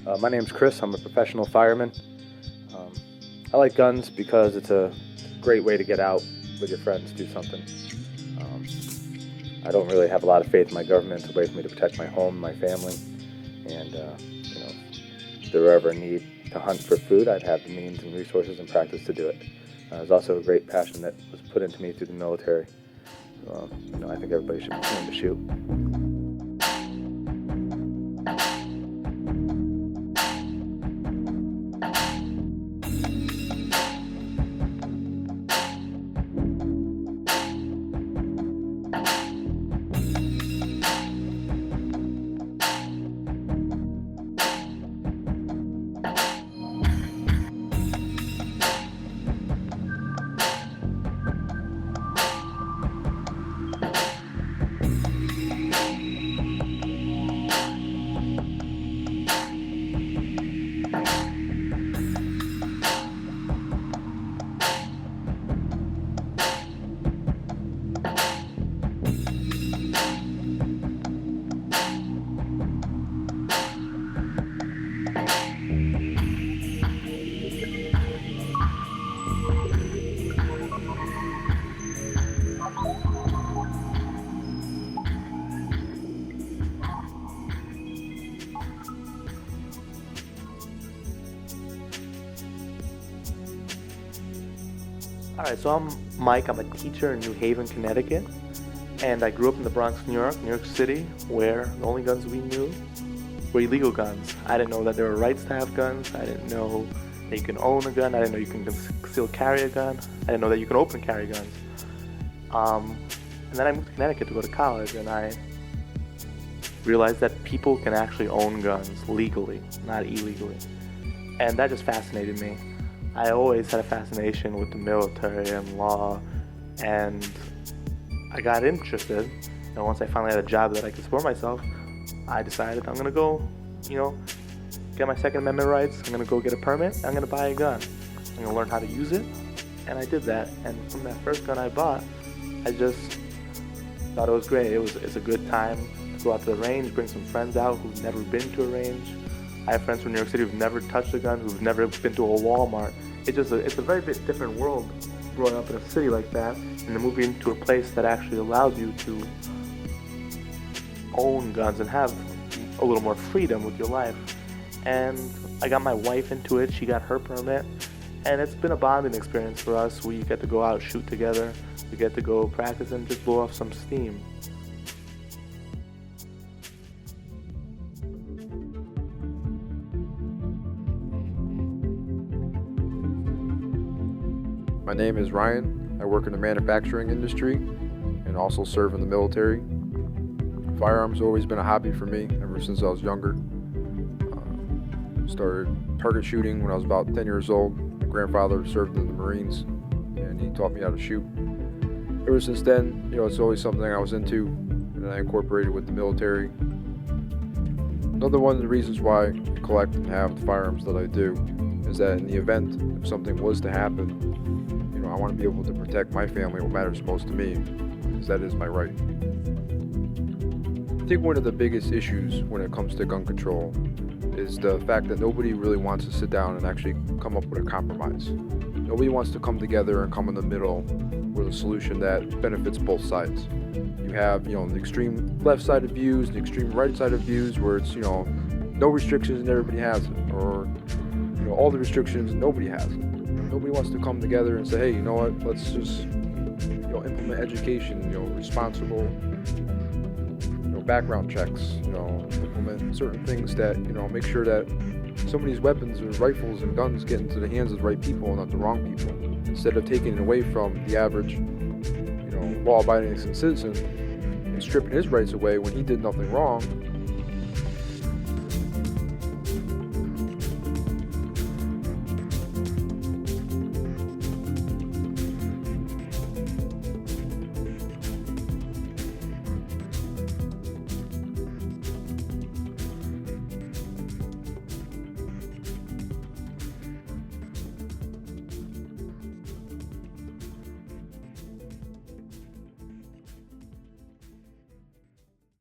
My name's Chris. I'm a professional fireman. Um, I like guns because it's a great way to get out with your friends, do something. Um, I don't really have a lot of faith in my government. It's a way for me to protect my home, my family, and if there were ever a need to hunt for food, I'd have the means and resources and practice to do it. There's also a great passion that was put into me through the military. I think everybody should learn to shoot. Alright, so I'm Mike. I'm a teacher in New Haven, Connecticut, and I grew up in the Bronx, New York City, where the only guns we knew were illegal guns. I didn't know that there were rights to have guns. I didn't know that you can own a gun. I didn't know you can conceal carry a gun. I didn't know that you can open carry guns. And then I moved to Connecticut to go to college, and I realized that people can actually own guns legally, not illegally. And that just fascinated me. I always had a fascination with the military and law, and I got interested. And once I finally had a job that I could support myself, I decided I'm gonna go, get my Second Amendment rights. I'm gonna go get a permit. I'm gonna buy a gun. I'm gonna learn how to use it, and I did that. And from that first gun I bought, I just thought it was great. It's a good time to go out to the range, bring some friends out who've never been to a range. I have friends from New York City who've never touched a gun, who've never been to a Walmart. It's a very bit different world growing up in a city like that, and then moving into a place that actually allows you to own guns and have a little more freedom with your life. And I got my wife into it. She got her permit, and it's been a bonding experience for us. We get to go out, shoot together. We get to go practice and just blow off some steam. My name is Ryan. I work in the manufacturing industry and also serve in the military. Firearms have always been a hobby for me ever since I was younger. Started target shooting when I was about 10 years old. My grandfather served in the Marines and he taught me how to shoot. Ever since then, it's always something I was into and I incorporated with the military. Another one of the reasons why I collect and have the firearms that I do is that in the event if something was to happen, I want to be able to protect my family, what matters most to me, because that is my right. I think one of the biggest issues when it comes to gun control is the fact that nobody really wants to sit down and actually come up with a compromise. Nobody wants to come together and come in the middle with a solution that benefits both sides. You have, the extreme left side of views, the extreme right side of views, where it's, no restrictions and everybody has it, or, all the restrictions and nobody has it. Nobody wants to come together and say, hey, you know what, let's just, implement education, responsible, background checks, implement certain things that, make sure that some of these weapons or rifles and guns get into the hands of the right people and not the wrong people. Instead of taking it away from the average, law-abiding citizen and stripping his rights away when he did nothing wrong,